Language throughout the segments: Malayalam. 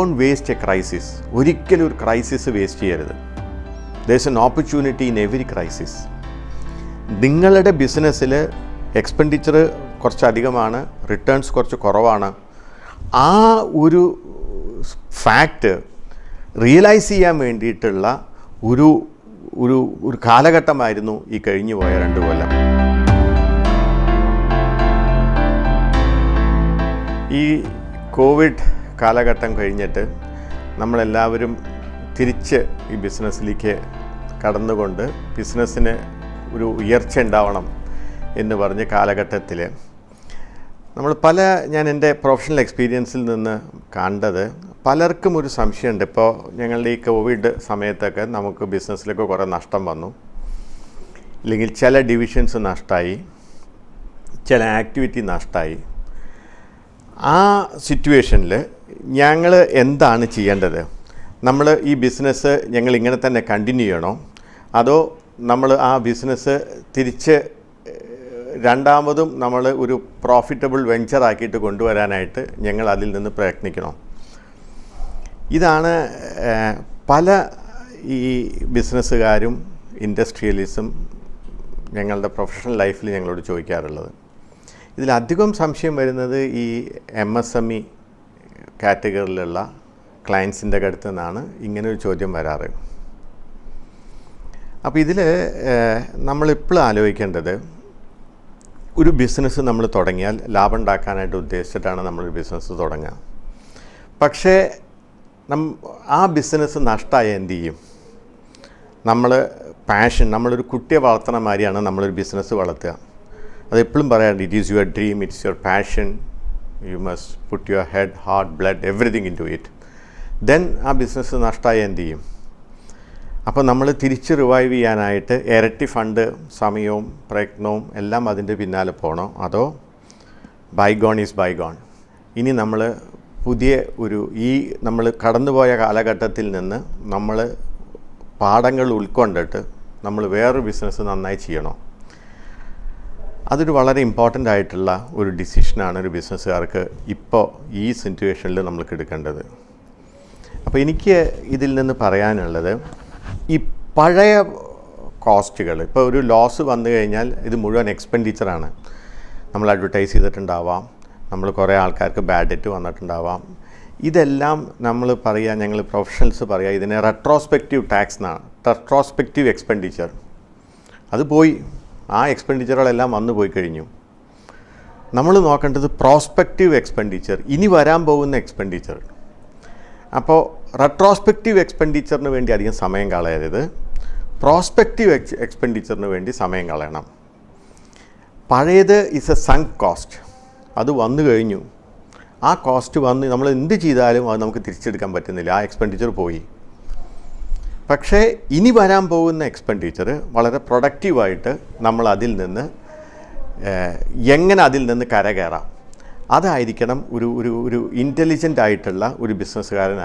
Don't waste A crisis. ഒരിക്കലും ഒരു ക്രൈസിസ് വേസ്റ്റ് ചെയ്യരുത്. There is an opportunity in every crisis. നിങ്ങളുടെ ബിസിനസ്സിൽ എക്സ്പെൻഡിച്ചർ കുറച്ചധികമാണ്, റിട്ടേൺസ് കുറച്ച് കുറവാണ്. ആ ഒരു ഫാക്റ്റ് റിയലൈസ് ചെയ്യാൻ വേണ്ടിയിട്ടുള്ള ഒരു ഒരു ഒരു കാലഘട്ടമായിരുന്നു ഈ കഴിഞ്ഞു പോയ 2 കൊല്ലം. ഈ കോവിഡ് കാലഘട്ടം കഴിഞ്ഞിട്ട് നമ്മളെല്ലാവരും തിരിച്ച് ഈ ബിസിനസ്സിലേക്ക് കടന്നുകൊണ്ട് ബിസിനസ്സിന് ഒരു ഉയർച്ച ഉണ്ടാവണം എന്ന് പറഞ്ഞ കാലഘട്ടത്തിൽ നമ്മൾ ഞാൻ എൻ്റെ പ്രൊഫഷണൽ എക്സ്പീരിയൻസിൽ നിന്ന് കണ്ടത് പലർക്കും ഒരു സംശയമുണ്ട്. ഇപ്പോൾ ഞങ്ങളുടെ ഈ കോവിഡ് സമയത്തൊക്കെ നമുക്ക് ബിസിനസ്സിലൊക്കെ കുറേ നഷ്ടം വന്നു, ഇല്ലെങ്കിൽ ചില ഡിവിഷൻസ് നഷ്ടമായി, ചില ആക്ടിവിറ്റി നഷ്ടമായി. ആ സിറ്റുവേഷനിൽ ഞങ്ങൾ എന്താണ് ചെയ്യേണ്ടത്? നമ്മൾ ഈ ബിസിനസ് ഞങ്ങൾ ഇങ്ങനെ തന്നെ കണ്ടിന്യൂ ചെയ്യണോ, അതോ നമ്മൾ ആ ബിസിനസ് തിരിച്ച് രണ്ടാമതും നമ്മൾ ഒരു പ്രോഫിറ്റബിൾ വെഞ്ചറാക്കിയിട്ട് കൊണ്ടുവരാനായിട്ട് ഞങ്ങൾ അതിൽ നിന്ന് പ്രയത്നിക്കണം? ഇതാണ് പല ഈ ബിസിനസ്സുകാരും ഇൻഡസ്ട്രിയലിസ്റ്റും ഞങ്ങളുടെ പ്രൊഫഷണൽ ലൈഫിൽ ഞങ്ങളോട് ചോദിക്കാറുള്ളത്. ഇതിലധികം സംശയം വരുന്നത് ഈ MSME കാറ്റഗറിയിലുള്ള ക്ലയൻസിൻ്റെ അടുത്ത് നിന്നാണ് ഇങ്ങനൊരു ചോദ്യം വരാറ്. അപ്പോൾ ഇതിൽ നമ്മളിപ്പോൾ ആലോചിക്കേണ്ടത്, ഒരു ബിസിനസ് നമ്മൾ തുടങ്ങിയാൽ ലാഭം ഉണ്ടാക്കാനായിട്ട് ഉദ്ദേശിച്ചിട്ടാണ് നമ്മളൊരു ബിസിനസ് തുടങ്ങുക. പക്ഷേ ആ ബിസിനസ് നഷ്ടമായ എന്ത് ചെയ്യും? നമ്മളൊരു കുട്ടിയെ വളർത്തണ മാതിരിയാണ് നമ്മളൊരു ബിസിനസ് വളർത്തുക. അതെപ്പോഴും പറയാറുണ്ട്, it is your dream, it's your passion, you must put your head, heart, blood, everything into it. Then ആ ബിസിനസ് നഷ്ടമായ എന്ത് ചെയ്യും? അപ്പോൾ നമ്മൾ തിരിച്ച് റിവൈവ് ചെയ്യാനായിട്ട് ഇരട്ടി ഫണ്ട്, സമയവും പ്രയത്നവും എല്ലാം അതിൻ്റെ പിന്നാലെ പോകണോ, അതോ ബൈഗോൺ ഈസ് ബൈഗോൺ? ഇനി നമ്മൾ പുതിയ നമ്മൾ കടന്നുപോയ കാലഘട്ടത്തിൽ നിന്ന് നമ്മൾ പാഠങ്ങൾ ഉൾക്കൊണ്ടിട്ട് നമ്മൾ വേറൊരു ബിസിനസ് നന്നായി ചെയ്യണോ? അതൊരു വളരെ ഇമ്പോർട്ടൻ്റ് ആയിട്ടുള്ള ഒരു ഡിസിഷനാണ് ഒരു ബിസിനസ്സുകാർക്ക് ഇപ്പോൾ ഈ സിറ്റുവേഷനിൽ നമ്മൾക്ക് എടുക്കേണ്ടത്. അപ്പോൾ എനിക്ക് ഇതിൽ നിന്ന് പറയാനുള്ളത്, ഈ പഴയ കോസ്റ്റുകൾ, ഇപ്പോൾ ഒരു ലോസ് വന്നു കഴിഞ്ഞാൽ ഇത് മുഴുവൻ എക്സ്പെൻഡിച്ചറാണ്. നമ്മൾ അഡ്വർടൈസ് ചെയ്തിട്ടുണ്ടാവാം, നമ്മൾ കുറേ ആൾക്കാർക്ക് ബാഡ് ഡെറ്റ് വന്നിട്ടുണ്ടാവാം. ഇതെല്ലാം ഞങ്ങൾ പ്രൊഫഷണൽസ് പറയുക, ഇതിനെ റെട്രോസ്പെക്റ്റീവ് ടാക്സ് എന്നാണ്. റെട്രോസ്പെക്റ്റീവ് എക്സ്പെൻഡിച്ചർ അത് പോയി, ആ എക്സ്പെൻഡിച്ചറുകളെല്ലാം വന്നു പോയി കഴിഞ്ഞു. നമ്മൾ നോക്കേണ്ടത് പ്രോസ്പെക്റ്റീവ് എക്സ്പെൻഡിച്ചർ, ഇനി വരാൻ പോകുന്ന എക്സ്പെൻഡിച്ചർ. അപ്പോൾ റെട്രോസ്പെക്റ്റീവ് എക്സ്പെൻഡിച്ചറിന് വേണ്ടി അധികം സമയം കളയരുത്, പ്രോസ്പെക്റ്റീവ് എക്സ്പെൻഡിച്ചറിന് വേണ്ടി സമയം കളയണം. പഴയത് ഇസ് എ സങ്ക് കോസ്റ്റ്, അത് വന്നു കഴിഞ്ഞു. ആ കോസ്റ്റ് വന്ന് നമ്മൾ എന്ത് ചെയ്താലും അത് നമുക്ക് തിരിച്ചെടുക്കാൻ പറ്റുന്നില്ല, ആ എക്സ്പെൻഡിച്ചർ പോയി. പക്ഷേ ഇനി വരാൻ പോകുന്ന എക്സ്പെൻഡിച്ചർ വളരെ പ്രൊഡക്റ്റീവായിട്ട് നമ്മൾ അതിൽ നിന്ന് എങ്ങനെ അതിൽ നിന്ന് കരകയറാം, അതായിരിക്കണം ഒരു ഇൻ്റലിജൻ്റ് ആയിട്ടുള്ള ഒരു ബിസിനസ്സുകാരൻ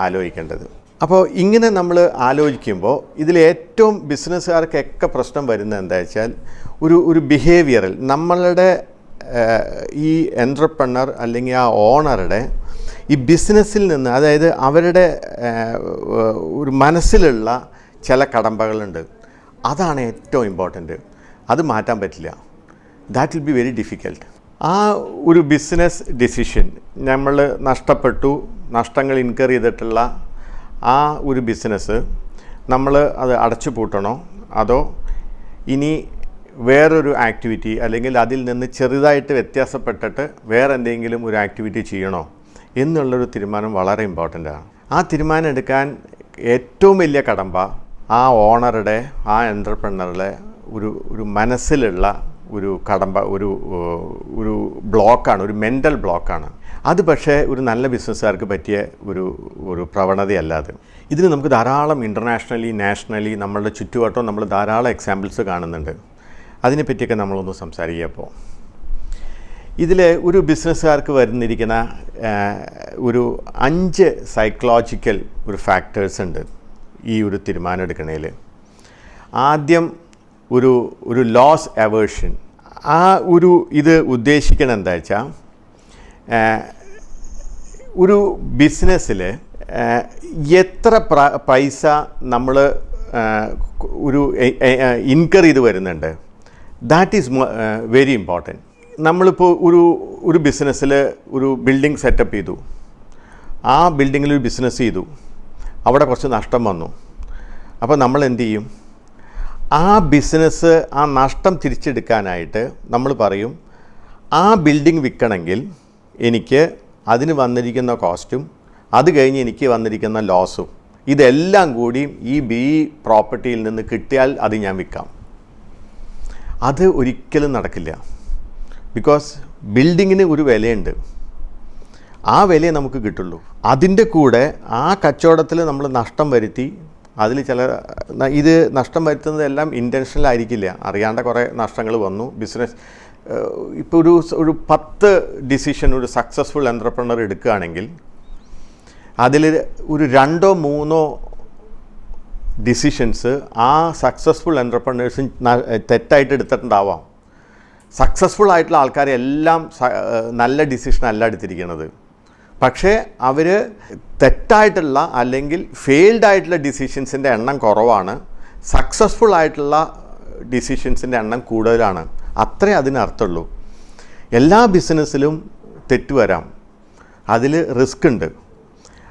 ആലോചിക്കേണ്ടത്. അപ്പോൾ ഇങ്ങനെ നമ്മൾ ആലോചിക്കുമ്പോൾ ഇതിലേറ്റവും ബിസിനസ്സുകാർക്കൊക്കെ പ്രശ്നം വരുന്നത് എന്താ വെച്ചാൽ, ഒരു ബിഹേവിയറൽ, നമ്മളുടെ ഈ എൻട്രപ്രണർ അല്ലെങ്കിൽ ആ ഓണറുടെ ഈ ബിസിനസ്സിൽ നിന്ന്, അതായത് അവരുടെ ഒരു മനസ്സിലുള്ള ചില കടമ്പകളുണ്ട്, അതാണ് ഏറ്റവും ഇമ്പോർട്ടൻറ്റ്. അത് മാറ്റാൻ പറ്റില്ല. That will be very difficult. ആ ഒരു ബിസിനസ് ഡിസിഷൻ നമ്മൾ നഷ്ടങ്ങൾ ഇൻകർ ചെയ്തിട്ടുള്ള ആ ഒരു ബിസിനസ് നമ്മൾ അത് അടച്ചു പൂട്ടണോ, അതോ ഇനി വേറൊരു ആക്ടിവിറ്റി അല്ലെങ്കിൽ അതിൽ നിന്ന് ചെറുതായിട്ട് വ്യത്യാസപ്പെട്ടിട്ട് വേറെ എന്തെങ്കിലും ഒരു ആക്ടിവിറ്റി ചെയ്യണോ എന്നുള്ളൊരു തീരുമാനം വളരെ ഇമ്പോർട്ടൻ്റാണ്. ആ തീരുമാനം എടുക്കാൻ ഏറ്റവും വലിയ കടമ്പ ആ ഓണറുടെ, ആ എൻ്റർപ്രണറുടെ ഒരു മനസ്സിലുള്ള ഒരു കടമ്പ, ഒരു ബ്ലോക്കാണ്, ഒരു മെൻ്റൽ ബ്ലോക്കാണ് അത്. പക്ഷേ ഒരു നല്ല ബിസിനസ്സുകാർക്ക് പറ്റിയ ഒരു പ്രവണതയല്ലാതെ. ഇതിന് നമുക്ക് ധാരാളം ഇൻ്റർനാഷണലി, നാഷണലി, നമ്മളുടെ ചുറ്റുവട്ടം നമ്മൾ ധാരാളം എക്സാമ്പിൾസ് കാണുന്നുണ്ട്. അതിനെപ്പറ്റിയൊക്കെ നമ്മളൊന്ന് സംസാരിക്കുക. ഇതിൽ ഒരു ബിസിനസ്സുകാർക്ക് വരുന്നിരിക്കുന്ന ഒരു 5 സൈക്കോളജിക്കൽ ഫാക്ടേഴ്സ് ഉണ്ട് ഈ ഒരു തീരുമാനം എടുക്കണേൽ. ആദ്യം ഒരു ലോസ് അവേർഷൻ. ഇത് ഉദ്ദേശിക്കണം എന്താ വെച്ചാൽ, ഒരു ബിസിനസ്സിൽ എത്ര പൈസ നമ്മൾ ഒരു ഇൻകർ ചെയ്ത് വരുന്നുണ്ട്, ദാറ്റ് ഈസ് വെരി ഇമ്പോർട്ടൻറ്റ്. നമ്മളിപ്പോൾ ഒരു ബിസിനസ്സിൽ ഒരു ബിൽഡിംഗ് സെറ്റപ്പ് ചെയ്തു, ആ ബിൽഡിങ്ങിൽ ഒരു ബിസിനസ് ചെയ്തു, അവിടെ കുറച്ച് നഷ്ടം വന്നു. അപ്പോൾ നമ്മൾ എന്ത് ചെയ്യും? ആ ബിസിനസ്, ആ നഷ്ടം തിരിച്ചെടുക്കാനായിട്ട് നമ്മൾ പറയും, ആ ബിൽഡിംഗ് വിൽക്കണമെങ്കിൽ എനിക്ക് അതിന് വന്നിരിക്കുന്ന കോസ്റ്റും അത് കഴിഞ്ഞ് എനിക്ക് വന്നിരിക്കുന്ന ലോസും ഇതെല്ലാം കൂടിയും ഈ പ്രോപ്പർട്ടിയിൽ നിന്ന് കിട്ടിയാൽ അത് ഞാൻ വിൽക്കാം. അത് ഒരിക്കലും നടക്കില്ല. ബിക്കോസ് ബിൽഡിങ്ങിന് ഒരു വിലയുണ്ട്, ആ വിലയെ നമുക്ക് കിട്ടുള്ളൂ. അതിൻ്റെ കൂടെ ആ കച്ചവടത്തിൽ നമ്മൾ നഷ്ടം വരുത്തി, അതിൽ ഇത് നഷ്ടം വരുത്തുന്നതെല്ലാം ഇൻറ്റൻഷനൽ ആയിരിക്കില്ല, അറിയാണ്ട കുറേ നഷ്ടങ്ങൾ വന്നു. ബിസിനസ് ഇപ്പോൾ ഒരു 10 ഡിസിഷൻ ഒരു സക്സസ്ഫുൾ എൻ്റർപ്രണർ എടുക്കുകയാണെങ്കിൽ അതിൽ ഒരു 2-3 ഡിസിഷൻസ് ആ സക്സസ്ഫുൾ എൻ്റർപ്രണേഴ്സും തെറ്റായിട്ട് എടുത്തിട്ടുണ്ടാവാം. സക്സസ്ഫുൾ ആയിട്ടുള്ള ആൾക്കാരെ എല്ലാം നല്ല ഡിസിഷനല്ല എടുത്തിരിക്കുന്നത്. പക്ഷേ അവർ തെറ്റായിട്ടുള്ള അല്ലെങ്കിൽ ഫെയിൽഡ് ആയിട്ടുള്ള ഡിസിഷൻസിൻ്റെ എണ്ണം കുറവാണ്, സക്സസ്ഫുൾ ആയിട്ടുള്ള ഡിസിഷൻസിൻ്റെ എണ്ണം കൂടുതലാണ്. അത്രേ അതിനർത്ഥമുള്ളൂ. എല്ലാ ബിസിനസ്സിലും തെറ്റ് വരാം, അതിൽ റിസ്ക് ഉണ്ട്.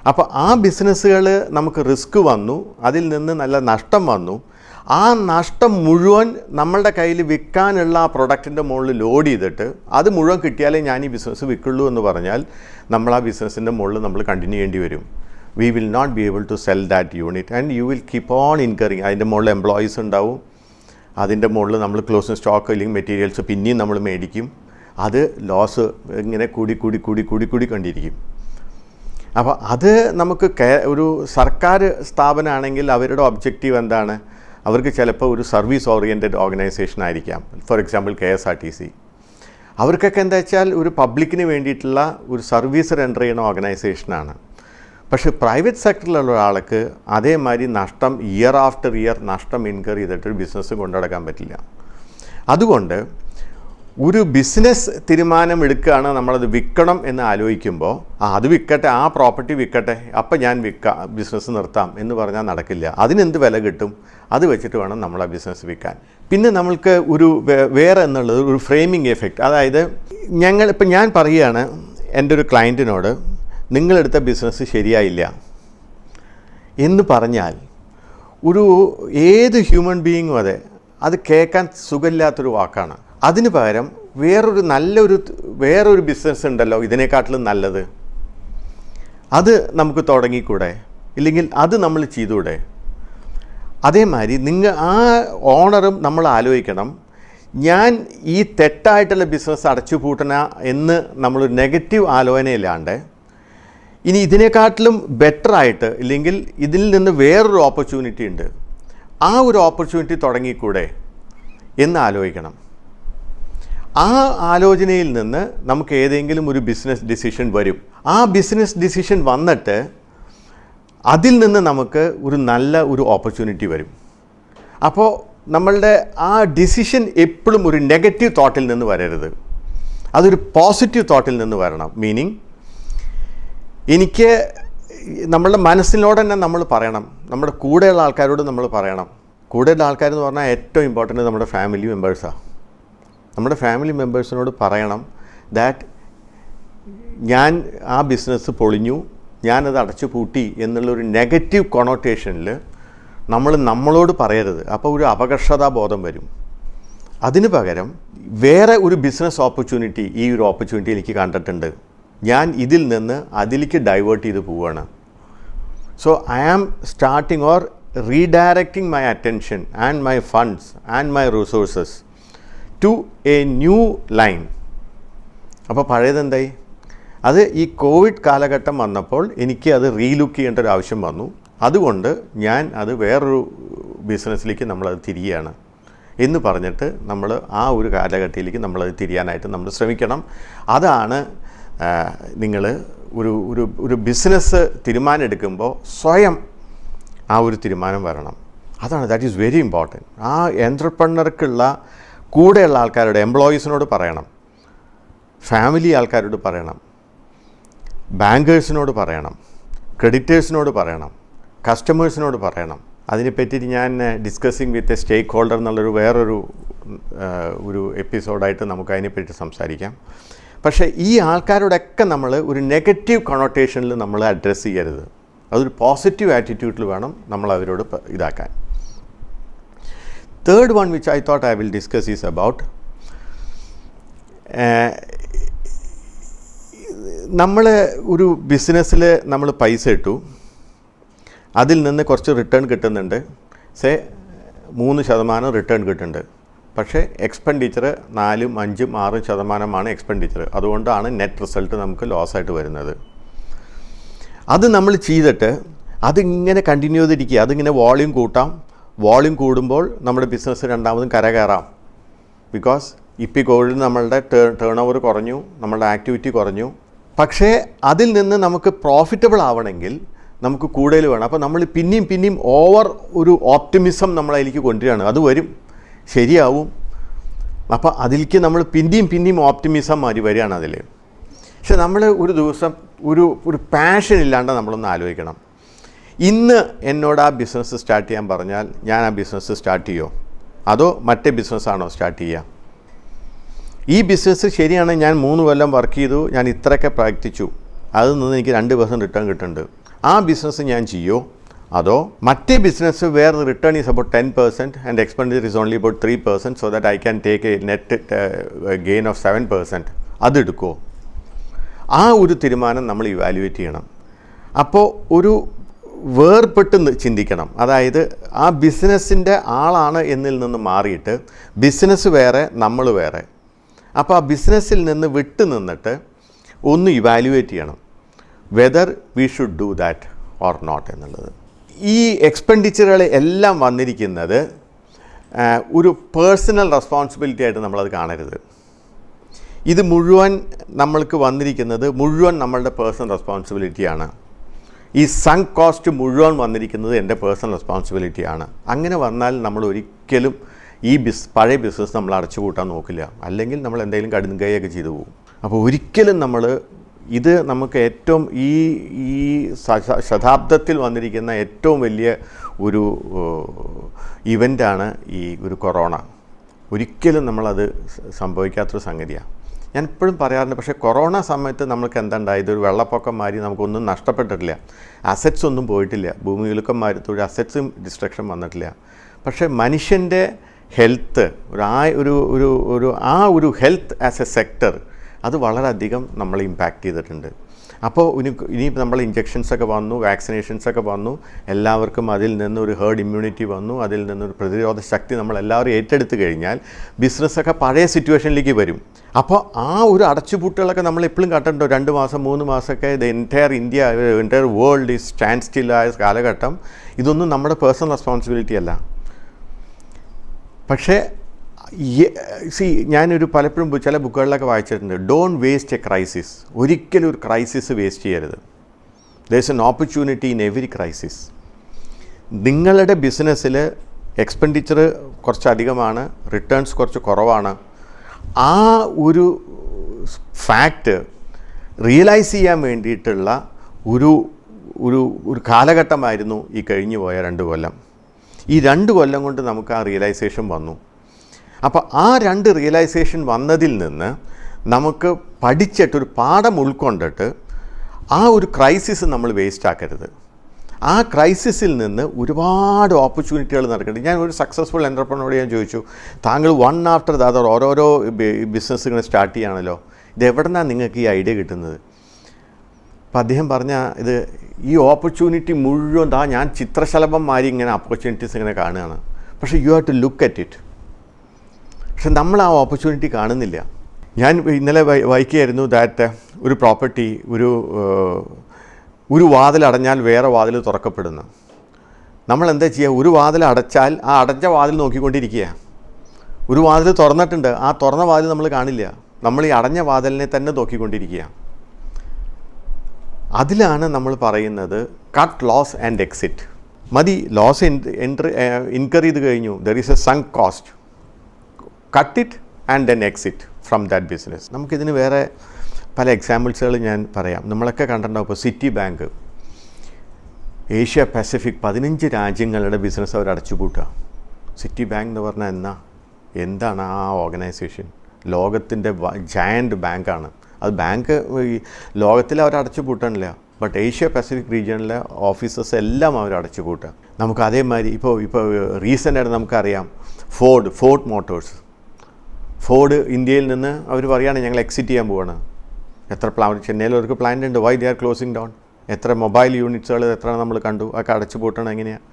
അപ്പോൾ ആ ബിസിനസ്സുകൾ നമുക്ക് റിസ്ക് വന്നു, അതിൽ നിന്ന് നല്ല നഷ്ടം വന്നു. ആ നഷ്ടം മുഴുവൻ നമ്മളുടെ കയ്യിൽ വിൽക്കാനുള്ള ആ പ്രൊഡക്റ്റിൻ്റെ മുകളിൽ ലോഡ് ചെയ്തിട്ട് അത് മുഴുവൻ കിട്ടിയാലേ ഞാൻ ഈ ബിസിനസ് വിൽക്കുള്ളൂ എന്ന് പറഞ്ഞാൽ നമ്മൾ ആ ബിസിനസ്സിൻ്റെ മുകളിൽ നമ്മൾ കണ്ടിന്യൂ ചെയ്യേണ്ടി വരും. We will not be able to sell that unit and you will keep on incurring. അതിൻ്റെ മുകളിൽ എംപ്ലോയീസ് ഉണ്ടാവും, അതിൻ്റെ മുകളിൽ നമ്മൾ ക്ലോസിങ് സ്റ്റോക്ക് അല്ലെങ്കിൽ മെറ്റീരിയൽസ് പിന്നെയും നമ്മൾ മേടിക്കും. അത് ലോസ് ഇങ്ങനെ കൂടി കണ്ടിരിക്കും. അപ്പോൾ അത് നമുക്ക് ഒരു സർക്കാർ സ്ഥാപനമാണെങ്കിൽ അവരുടെ ഒബ്ജക്റ്റീവ് എന്താണ്? അവർക്ക് ചിലപ്പോൾ ഒരു സർവീസ് ഓറിയൻറ്റഡ് ഓർഗനൈസേഷൻ ആയിരിക്കാം. For example KSRTC. അവർക്കൊക്കെ എന്താ വെച്ചാൽ ഒരു പബ്ലിക്കിന് വേണ്ടിയിട്ടുള്ള ഒരു സർവീസ് റെൻഡർ ചെയ്യുന്ന ഓർഗനൈസേഷനാണ്. പക്ഷേ പ്രൈവറ്റ് സെക്ടറിലുള്ള ഒരാൾക്ക് അതേമാതിരി നഷ്ടം ഇയർ ആഫ്റ്റർ ഇയർ നഷ്ടം ഇൻകർ ചെയ്തിട്ടൊരു ബിസിനസ് കൊണ്ടുനടക്കാൻ പറ്റില്ല. അതുകൊണ്ട് ഒരു ബിസിനസ് തീരുമാനം എടുക്കുകയാണ്, നമ്മളത് വിൽക്കണം എന്ന് ആലോചിക്കുമ്പോൾ അത് വിൽക്കട്ടെ, ആ പ്രോപ്പർട്ടി വിൽക്കട്ടെ, അപ്പം ഞാൻ ബിസിനസ് നിർത്താം എന്ന് പറഞ്ഞാൽ നടക്കില്ല. അതിനെന്ത് വില കിട്ടും? അത് വെച്ചിട്ട് വേണം നമ്മൾ ആ ബിസിനസ് വിൽക്കാൻ. പിന്നെ നമ്മൾക്ക് വേറെ എന്നുള്ളത് ഒരു ഫ്രെയിമിംഗ് എഫക്റ്റ്. അതായത് ഞാൻ പറയുകയാണ് എൻ്റെ ഒരു ക്ലയൻറ്റിനോട്, നിങ്ങളെടുത്ത ബിസിനസ് ശരിയായില്ല എന്ന് പറഞ്ഞാൽ ഏത് ഹ്യൂമൻ ബീയിങ്ങും അത് കേൾക്കാൻ സുഖമില്ലാത്തൊരു വാക്കാണ്. അതിന് പകരം വേറൊരു ബിസിനസ് ഉണ്ടല്ലോ ഇതിനെക്കാട്ടിലും നല്ലത്, അത് നമുക്ക് തുടങ്ങിക്കൂടെ, ഇല്ലെങ്കിൽ അത് നമ്മൾ ചെയ്തുകൂടെ? അതേമാതിരി ആ ഓണറും നമ്മൾ ആലോചിക്കണം, ഞാൻ ഈ തെറ്റായിട്ടുള്ള ബിസിനസ് അടച്ചുപൂട്ടണ എന്ന് നമ്മളൊരു നെഗറ്റീവ് ആലോചനയില്ലാണ്ട് ഇനി ഇതിനെക്കാട്ടിലും ബെറ്ററായിട്ട്, ഇല്ലെങ്കിൽ ഇതിൽ നിന്ന് വേറൊരു ഓപ്പർച്യൂണിറ്റി ഉണ്ട്, ആ ഒരു ഓപ്പർച്യൂണിറ്റി തുടങ്ങിക്കൂടെ എന്ന് ആലോചിക്കണം. ആ ആലോചനയിൽ നിന്ന് നമുക്ക് ഏതെങ്കിലും ഒരു ബിസിനസ് ഡിസിഷൻ വരും. ആ ബിസിനസ് ഡിസിഷൻ വന്നിട്ട് അതിൽ നിന്ന് നമുക്ക് നല്ല ഒരു ഓപ്പർച്യൂണിറ്റി വരും. അപ്പോൾ നമ്മളുടെ ആ ഡിസിഷൻ എപ്പോഴും ഒരു നെഗറ്റീവ് തോട്ടിൽ നിന്ന് വരരുത്, അതൊരു പോസിറ്റീവ് തോട്ടിൽ നിന്ന് വരണം. മീനിങ് നമ്മളുടെ മനസ്സിനോട് തന്നെ നമ്മൾ പറയണം, നമ്മുടെ കൂടെയുള്ള ആൾക്കാരോട് നമ്മൾ പറയണം. കൂടെയുള്ള ആൾക്കാരെന്ന് പറഞ്ഞാൽ ഏറ്റവും ഇമ്പോർട്ടൻ്റ് നമ്മുടെ ഫാമിലി മെമ്പേഴ്സാണ്. നമ്മുടെ ഫാമിലി മെമ്പേഴ്സിനോട് പറയണം ദാറ്റ് ഞാൻ ആ ബിസിനസ് പൊളിഞ്ഞു, ഞാനത് അടച്ചു പൂട്ടി എന്നുള്ളൊരു നെഗറ്റീവ് കൊണോട്ടേഷനിൽ നമ്മളോട് പറയരുത്. അപ്പോൾ ഒരു അപകർഷതാബോധം വരും. അതിന് പകരം വേറെ ഒരു ബിസിനസ് ഓപ്പർച്യൂണിറ്റി, ഈ ഒരു ഓപ്പർച്യൂണിറ്റി എനിക്ക് കണ്ടിട്ടുണ്ട്, ഞാൻ ഇതിൽ നിന്ന് അതിലേക്ക് ഡൈവേർട്ട് ചെയ്ത് പോവുകയാണ്. So I am starting or redirecting my attention and my funds and my resources to a new line. അപ്പോൾ പഴയതെന്തായി? അത് ഈ കോവിഡ് കാലഘട്ടം വന്നപ്പോൾ എനിക്ക് അത് റീലുക്ക് ചെയ്യേണ്ട ഒരു ആവശ്യം വന്നു. അതുകൊണ്ട് ഞാൻ അത് വേറൊരു ബിസിനസ്സിലേക്ക് നമ്മളത് തിരിയുകയാണ് എന്ന് പറഞ്ഞിട്ട് നമ്മൾ ആ ഒരു കാലഘട്ടത്തിലേക്ക് നമ്മളത് തിരിയാനായിട്ട് നമ്മൾ ശ്രമിക്കണം. അതാണ് നിങ്ങൾ ഒരു ബിസിനസ് തീരുമാനം എടുക്കുമ്പോൾ സ്വയം ആ ഒരു തീരുമാനം വരണം. അതാണ്, ദാറ്റ് ഈസ് വെരി ഇമ്പോർട്ടൻറ്റ്. ആ എൻ്റർപ്രണർക്കുള്ള കൂടെയുള്ള ആൾക്കാരോട്, എംപ്ലോയീസിനോട് പറയണം, ഫാമിലി ആൾക്കാരോട് പറയണം. ബാങ്കേഴ്സിനോട് പറയണം, ക്രെഡിറ്റേഴ്സിനോട് പറയണം, കസ്റ്റമേഴ്സിനോട് പറയണം. അതിനെപ്പറ്റിയിട്ട് ഞാൻ discussing with a stakeholder എന്നുള്ളൊരു വേറൊരു എപ്പിസോഡായിട്ട് നമുക്ക് അതിനെപ്പറ്റി സംസാരിക്കാം. പക്ഷേ ഈ ആൾക്കാരോടൊക്കെ നമ്മൾ ഒരു നെഗറ്റീവ് കണോട്ടേഷനിൽ നമ്മൾ അഡ്രസ്സ് ചെയ്യരുത്. അതൊരു പോസിറ്റീവ് ആറ്റിറ്റ്യൂഡിൽ വേണം നമ്മൾ അവരോട് ഇതാക്കാൻ. Third one which I thought I will discuss is about നമ്മൾ ഒരു ബിസിനസ്സിൽ നമ്മൾ പൈസ ഇട്ടു, അതിൽ നിന്ന് കുറച്ച് റിട്ടേൺ കിട്ടുന്നുണ്ട്. 3% റിട്ടേൺ കിട്ടുന്നുണ്ട്. പക്ഷേ എക്സ്പെൻഡിച്ചർ 4, 5, 6% എക്സ്പെൻഡിച്ചർ. അതുകൊണ്ടാണ് നെറ്റ് റിസൾട്ട് നമുക്ക് ലോസായിട്ട് വരുന്നത്. അത് നമ്മൾ ചെയ്തിട്ട് അതിങ്ങനെ കണ്ടിന്യൂ ചെയ്തിരിക്കുക. അതിങ്ങനെ വോളിയം കൂട്ടാം. വോളിയം കൂടുമ്പോൾ നമ്മുടെ ബിസിനസ് രണ്ടാമതും കയറാം. ബിക്കോസ് ഇപ്പോൾ നമ്മളുടെ ടേൺ ഓവർ കുറഞ്ഞു, നമ്മളുടെ ആക്ടിവിറ്റി കുറഞ്ഞു. പക്ഷേ അതിൽ നിന്ന് നമുക്ക് പ്രോഫിറ്റബിൾ ആവണമെങ്കിൽ നമുക്ക് കൂടുതൽ വേണം. അപ്പോൾ നമ്മൾ പിന്നെയും ഒരു ഓപ്റ്റിമിസം നമ്മളതിലേക്ക് കൊണ്ടുവരികയാണ്. അത് വരും, ശരിയാവും. അപ്പോൾ അതിലേക്ക് നമ്മൾ പിന്നെയും ഓപ്റ്റിമിസം മാറി വരികയാണ് അതിൽ. പക്ഷെ നമ്മൾ ഒരു ദിവസം ഒരു പാഷൻ ഇല്ലാണ്ട് നമ്മളൊന്ന് ആലോചിക്കണം. ഇന്ന് എന്നോട് ആ ബിസിനസ് സ്റ്റാർട്ട് ചെയ്യാൻ പറഞ്ഞാൽ ഞാൻ ആ ബിസിനസ് സ്റ്റാർട്ട് ചെയ്യുമോ, അതോ മറ്റേ ബിസിനസ്സാണോ സ്റ്റാർട്ട് ചെയ്യുക? ഈ ബിസിനസ് ശരിയാണ്, ഞാൻ 3 കൊല്ലം വർക്ക് ചെയ്തു, ഞാൻ ഇത്രയൊക്കെ പ്രാക്ടിച്ചു, അതിൽ നിന്ന് എനിക്ക് 2% റിട്ടേൺ കിട്ടുന്നുണ്ട്. ആ ബിസിനസ് ഞാൻ ചെയ്യുമോ, അതോ മറ്റേ business where return is about 10% and expenditure is only about 3%, so that I can take a net gain of 7%, അതെടുക്കുമോ? ആ ഒരു തീരുമാനം നമ്മൾ ഇവാലുവേറ്റ് ചെയ്യണം. അപ്പോൾ ഒരു വേർപെട്ട് ചിന്തിക്കണം. അതായത് ആ ബിസിനസ്സിൻ്റെ ആളാണ് എന്നിൽ നിന്ന് മാറിയിട്ട് ബിസിനസ് വേറെ, നമ്മൾ വേറെ. അപ്പോൾ ആ ബിസിനസ്സിൽ നിന്ന് വിട്ടു നിന്നിട്ട് ഒന്ന് ഇവാലുവേറ്റ് ചെയ്യണം whether we should do that or not എന്നുള്ളത്. ഈ എക്സ്പെൻഡിച്ചറുകൾ എല്ലാം വന്നിരിക്കുന്നത് ഒരു പേഴ്സണൽ റെസ്പോൺസിബിലിറ്റി ആയിട്ട് നമ്മളത് കാണരുത്. ഇത് മുഴുവൻ നമ്മൾക്ക് വന്നിരിക്കുന്നത് മുഴുവൻ നമ്മളുടെ പേഴ്സണൽ റെസ്പോൺസിബിലിറ്റിയാണ്. ഈ സങ്ക് കോസ്റ്റ് മുഴുവൻ വന്നിരിക്കുന്നത് എൻ്റെ പേഴ്സണൽ റെസ്പോൺസിബിലിറ്റിയാണ്. അങ്ങനെ വന്നാൽ നമ്മൾ ഒരിക്കലും ഈ പഴയ ബിസിനസ് നമ്മൾ അടച്ചു കൂട്ടാൻ നോക്കില്ല. അല്ലെങ്കിൽ നമ്മൾ എന്തെങ്കിലും കടുങ്കൈയൊക്കെ ചെയ്തു പോകും. അപ്പോൾ ഒരിക്കലും നമ്മൾ ഇത് നമുക്ക് ഏറ്റവും ഈ ശതാബ്ദത്തിൽ വന്നിരിക്കുന്ന ഏറ്റവും വലിയ ഒരു ഇവൻ്റാണ് ഈ ഒരു കൊറോണ. ഒരിക്കലും നമ്മളത് സംഭവിക്കാത്തൊരു സംഗതിയാണ്. ഞാൻ എപ്പോഴും പറയാറുണ്ട്. പക്ഷേ കൊറോണ സമയത്ത് നമുക്ക് എന്തുണ്ടായത്, ഒരു വെള്ളപ്പൊക്കം മാറി നമുക്കൊന്നും നഷ്ടപ്പെട്ടിട്ടില്ല, അസറ്റ്സ് ഒന്നും പോയിട്ടില്ല, ഭൂമികുലുക്കം മാറി അസറ്റ്സും ഡിസ്ട്രക്ഷൻ വന്നിട്ടില്ല. പക്ഷേ മനുഷ്യൻ്റെ ഹെൽത്ത് ഒരു ഹെൽത്ത് ആസ് എ സെക്ടർ അത് വളരെയധികം നമ്മളെ ഇമ്പാക്റ്റ് ചെയ്തിട്ടുണ്ട്. അപ്പോൾ ഇനി നമ്മൾ ഇഞ്ചക്ഷൻസൊക്കെ വന്നു, വാക്സിനേഷൻസൊക്കെ വന്നു, എല്ലാവർക്കും അതിൽ നിന്നൊരു ഹേർഡ് ഇമ്മ്യൂണിറ്റി വന്നു, അതിൽ നിന്നൊരു പ്രതിരോധ ശക്തി നമ്മളെല്ലാവരും ഏറ്റെടുത്ത് കഴിഞ്ഞാൽ ബിസിനസ്സൊക്കെ പഴയ സിറ്റുവേഷനിലേക്ക് വരും. അപ്പോൾ ആ ഒരു അടച്ചുപൂട്ടുകളൊക്കെ നമ്മൾ എപ്പോഴും കണ്ടിട്ടുണ്ടോ, 2 മാസം 3 മാസമൊക്കെ എൻറ്റയർ വേൾഡ് ഈസ് സ്റ്റാൻഡ് സ്റ്റില്ലായ കാലഘട്ടം. ഇതൊന്നും നമ്മുടെ പേഴ്സണൽ റെസ്പോൺസിബിലിറ്റി അല്ല. പക്ഷേ ഞാനൊരു പലപ്പോഴും ചില ബുക്കുകളിലൊക്കെ വായിച്ചിട്ടുണ്ട്, ഡോണ്ട് വേസ്റ്റ് എ ക്രൈസിസ്. ഒരിക്കലും ഒരു ക്രൈസിസ് വേസ്റ്റ് ചെയ്യരുത്. There is an opportunity in every crisis. നിങ്ങളുടെ ബിസിനസ്സിൽ എക്സ്പെൻഡിച്ചർ കുറച്ചധികമാണ്, റിട്ടേൺസ് കുറച്ച് കുറവാണ്. ആ ഒരു ഫാക്റ്റ് റിയലൈസ് ചെയ്യാൻ വേണ്ടിയിട്ടുള്ള ഒരു കാലഘട്ടമായിരുന്നു ഈ കഴിഞ്ഞു പോയ 2 കൊല്ലം. ഈ 2 കൊല്ലം കൊണ്ട് നമുക്ക് ആ റിയലൈസേഷൻ വന്നു. അപ്പോൾ ആ 2 റിയലൈസേഷൻ വന്നതിൽ നിന്ന് നമുക്ക് പഠിച്ചിട്ടൊരു പാഠം ഉൾക്കൊണ്ടിട്ട് ആ ഒരു ക്രൈസിസ് നമ്മൾ വേസ്റ്റ് ആക്കരുത്. ആ ക്രൈസിസിൽ നിന്ന് ഒരുപാട് ഓപ്പർച്യൂണിറ്റികൾ നടക്കുന്നുണ്ട്. ഞാൻ ഒരു സക്സസ്ഫുൾ എൻ്റർപ്രനോട് ഞാൻ ചോദിച്ചു, താങ്കൾ വൺ ആഫ്റ്റർ ദ അതർ ഓരോരോ ബിസിനസ്സുകൾ സ്റ്റാർട്ട് ചെയ്യുകയാണല്ലോ, ഇത് എവിടെ നിന്നാണ് നിങ്ങൾക്ക് ഈ ഐഡിയ കിട്ടുന്നത്? അപ്പോൾ അദ്ദേഹം പറഞ്ഞ ഈ ഓപ്പർച്യൂണിറ്റി മുഴുവൻ ഞാൻ ചിത്രശലഭം മാറി ഇങ്ങനെ ഓപ്പർച്യൂണിറ്റീസ് ഇങ്ങനെ കാണുകയാണ്. പക്ഷേ you have to look at it. പക്ഷെ നമ്മൾ ആ ഓപ്പർച്യൂണിറ്റി കാണുന്നില്ല. ഞാൻ ഇന്നലെ വായിക്കുകയായിരുന്നു ദാറ്റ് ഒരു പ്രോപ്പർട്ടി ഒരു വാതിൽ അടഞ്ഞാൽ വേറെ വാതിൽ തുറക്കപ്പെടുന്നു. നമ്മൾ എന്താ ചെയ്യുക? ഒരു വാതിൽ അടച്ചാൽ ആ അടച്ച വാതിൽ നോക്കിക്കൊണ്ടിരിക്കുക. ഒരു വാതിൽ തുറന്നിട്ടുണ്ട്, ആ തുറന്ന വാതിൽ നമ്മൾ കാണില്ല, നമ്മൾ ഈ അടഞ്ഞ വാതിലിനെ തന്നെ നോക്കിക്കൊണ്ടിരിക്കുക. അതിലാണ് നമ്മൾ പറയുന്നത് കട്ട് ലോസ് ആൻഡ് എക്സിറ്റ്. മതി, ലോസ് ഇൻകർ ചെയ്ത് കഴിഞ്ഞു, there is A sunk cost, cut it and then exit from that business. നമുക്കിതിന് വേറെ പല എക്സാമ്പിൾസുകൾ ഞാൻ പറയാം. നമ്മളൊക്കെ കണ്ടിട്ടുണ്ടാവും. ഇപ്പോൾ സിറ്റി ബാങ്ക്, ഏഷ്യ പസഫിക് 15 രാജ്യങ്ങളുടെ ബിസിനസ് അവർ അടച്ചുപൂട്ടുക. സിറ്റി ബാങ്ക് എന്ന് പറഞ്ഞാൽ എന്താണ് ആ ഓർഗനൈസേഷൻ? ലോകത്തിൻ്റെ ജയൻറ്റ് ബാങ്കാണ് അത്. ബാങ്ക് ലോകത്തിൽ അവർ അടച്ചുപൂട്ടണില്ല, ബട്ട് ഏഷ്യ പസഫിക് റീജിയണിലെ ഓഫീസസ് എല്ലാം അവർ അടച്ചുപൂട്ടുക. നമുക്ക് അതേമാതിരി ഇപ്പോൾ റീസെൻ്റായിട്ട് നമുക്കറിയാം ഫോർഡ് മോട്ടോഴ്സ്. ഫോർഡ് ഇന്ത്യയിൽ നിന്ന് അവർ പറയുകയാണ് ഞങ്ങൾ എക്സിറ്റ് ചെയ്യാൻ പോവാണ്. എത്ര ചെന്നൈയിൽ അവർക്ക് പ്ലാന്റ് ഉണ്ട്. Why they are closing down? എത്ര മൊബൈൽ യൂണിറ്റ്സുകൾ എത്ര നമ്മൾ കണ്ടു. അതൊക്കെ അടച്ചു പൂട്ടണം എങ്ങനെയാണ്?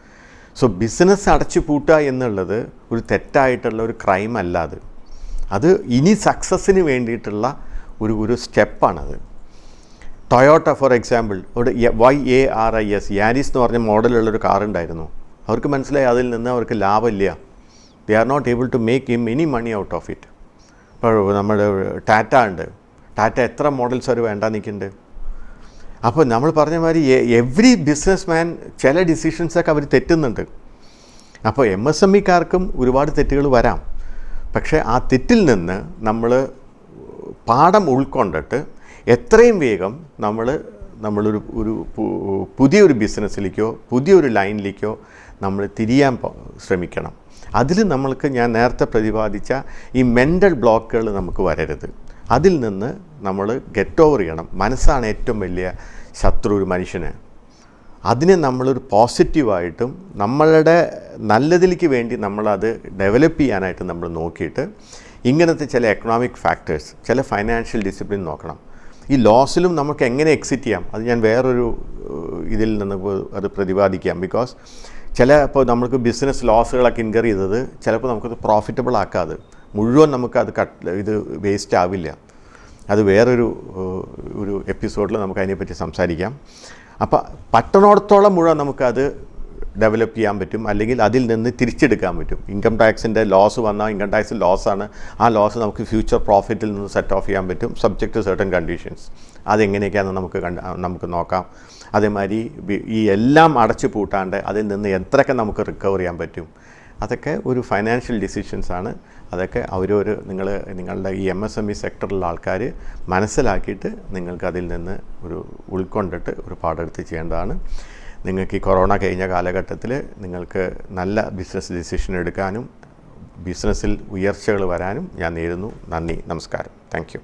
സോ ബിസിനസ് അടച്ചു പൂട്ടുക എന്നുള്ളത് ഒരു തെറ്റായിട്ടുള്ള ഒരു ക്രൈം അല്ലാതെ, അത് ഇനി സക്സസ്സിന് വേണ്ടിയിട്ടുള്ള ഒരു സ്റ്റെപ്പാണത്. ടൊയോട്ട ഫോർ എക്സാമ്പിൾ, അവിടെ YARIS യാരിസ് എന്ന് പറഞ്ഞ മോഡലുള്ളൊരു കാറുണ്ടായിരുന്നു. അവർക്ക് മനസ്സിലായി അതിൽ നിന്ന് അവർക്ക് ലാഭമില്ല. They are not able to make any money out of it. ഇപ്പോൾ നമ്മുടെ ടാറ്റ ഉണ്ട്. ടാറ്റ എത്ര മോഡൽസ് അവർ വേണ്ട നിൽക്കുന്നുണ്ട്. അപ്പോൾ നമ്മൾ പറഞ്ഞ മാതിരി എവ്രി ബിസിനസ് മാൻ ചില ഡിസിഷൻസൊക്കെ അവർ തെറ്റുന്നുണ്ട്. അപ്പോൾ MSMEക്കാർക്കും ഒരുപാട് തെറ്റുകൾ വരാം. പക്ഷേ ആ തെറ്റിൽ നിന്ന് നമ്മൾ പാഠം ഉൾക്കൊണ്ടിട്ട് എത്രയും വേഗം നമ്മളൊരു പുതിയൊരു ബിസിനസ്സിലേക്കോ പുതിയൊരു ലൈനിലേക്കോ നമ്മൾ തിരിയാൻ ശ്രമിക്കണം. അതിൽ നമ്മൾക്ക് ഞാൻ നേരത്തെ പ്രതിപാദിച്ച ഈ മെൻ്റൽ ബ്ലോക്കുകൾ നമുക്ക് വരരുത്. അതിൽ നിന്ന് നമ്മൾ ഗെറ്റ് ഓവർ ചെയ്യണം. മനസ്സാണ് ഏറ്റവും വലിയ ശത്രു ഒരു മനുഷ്യന്. അതിനെ നമ്മളൊരു പോസിറ്റീവായിട്ടും നമ്മളുടെ നല്ലതിലേക്ക് വേണ്ടി നമ്മളത് ഡെവലപ്പ് ചെയ്യാനായിട്ട് നമ്മൾ നോക്കിയിട്ട് ഇങ്ങനത്തെ ചില എക്കണോമിക് ഫാക്ടേഴ്സ്, ചില ഫൈനാൻഷ്യൽ ഡിസിപ്ലിൻ നോക്കണം. ഈ ലോസിലും നമുക്ക് എങ്ങനെ എക്സിറ്റ് ചെയ്യാം, അത് ഞാൻ വേറൊരു ഇതിൽ നിന്ന് അത് പ്രതിപാദിക്കാം. ബിക്കോസ് ഇപ്പോൾ നമുക്ക് ബിസിനസ് ലോസുകളൊക്കെ ഇൻകർ ചെയ്തത് ചിലപ്പോൾ നമുക്കത് പ്രോഫിറ്റബിൾ ആക്കാതെ മുഴുവൻ നമുക്കത് ഇത് വേസ്റ്റ് ആവില്ല. അത് വേറൊരു എപ്പിസോഡിൽ നമുക്ക് അതിനെപ്പറ്റി സംസാരിക്കാം. അപ്പോൾ പട്ടണോടത്തോളം മുഴുവൻ നമുക്കത് ഡെവലപ്പ് ചെയ്യാൻ പറ്റും, അല്ലെങ്കിൽ അതിൽ നിന്ന് തിരിച്ചെടുക്കാൻ പറ്റും. ഇൻകം ടാക്സിൻ്റെ ലോസ് വന്നാൽ ഇൻകം ടാക്സ് ലോസാണ്. ആ ലോസ് നമുക്ക് ഫ്യൂച്ചർ പ്രോഫിറ്റിൽ നിന്ന് സെറ്റ് ഓഫ് ചെയ്യാൻ പറ്റും, സബ്ജക്റ്റ് ടു സർട്ടൻ കണ്ടീഷൻസ്. അതെങ്ങനെയൊക്കെയാണെന്ന് നമുക്ക് നോക്കാം. അതേമാതിരി ഈ എല്ലാം അടച്ചു പൂട്ടാണ്ട് അതിൽ നിന്ന് എത്രയൊക്കെ നമുക്ക് റിക്കവർ ചെയ്യാൻ പറ്റും, അതൊക്കെ ഒരു ഫൈനാൻഷ്യൽ ഡിസിഷൻസാണ്. അതൊക്കെ നിങ്ങളുടെ ഈ MSME സെക്ടറിലുള്ള ആൾക്കാർ മനസ്സിലാക്കിയിട്ട് നിങ്ങൾക്ക് അതിൽ നിന്ന് ഉൾക്കൊണ്ടിട്ട് ഒരു പാഠമെടുത്ത് ചെയ്യേണ്ടതാണ്. നിങ്ങൾക്ക് ഈ കൊറോണ കഴിഞ്ഞ കാലഘട്ടത്തിൽ നിങ്ങൾക്ക് നല്ല ബിസിനസ് ഡിസിഷൻ എടുക്കാനും ബിസിനസ്സിൽ ഉയർച്ചകൾ വരാനും ഞാൻ നേരുന്നു. നന്ദി, നമസ്കാരം. Thank you.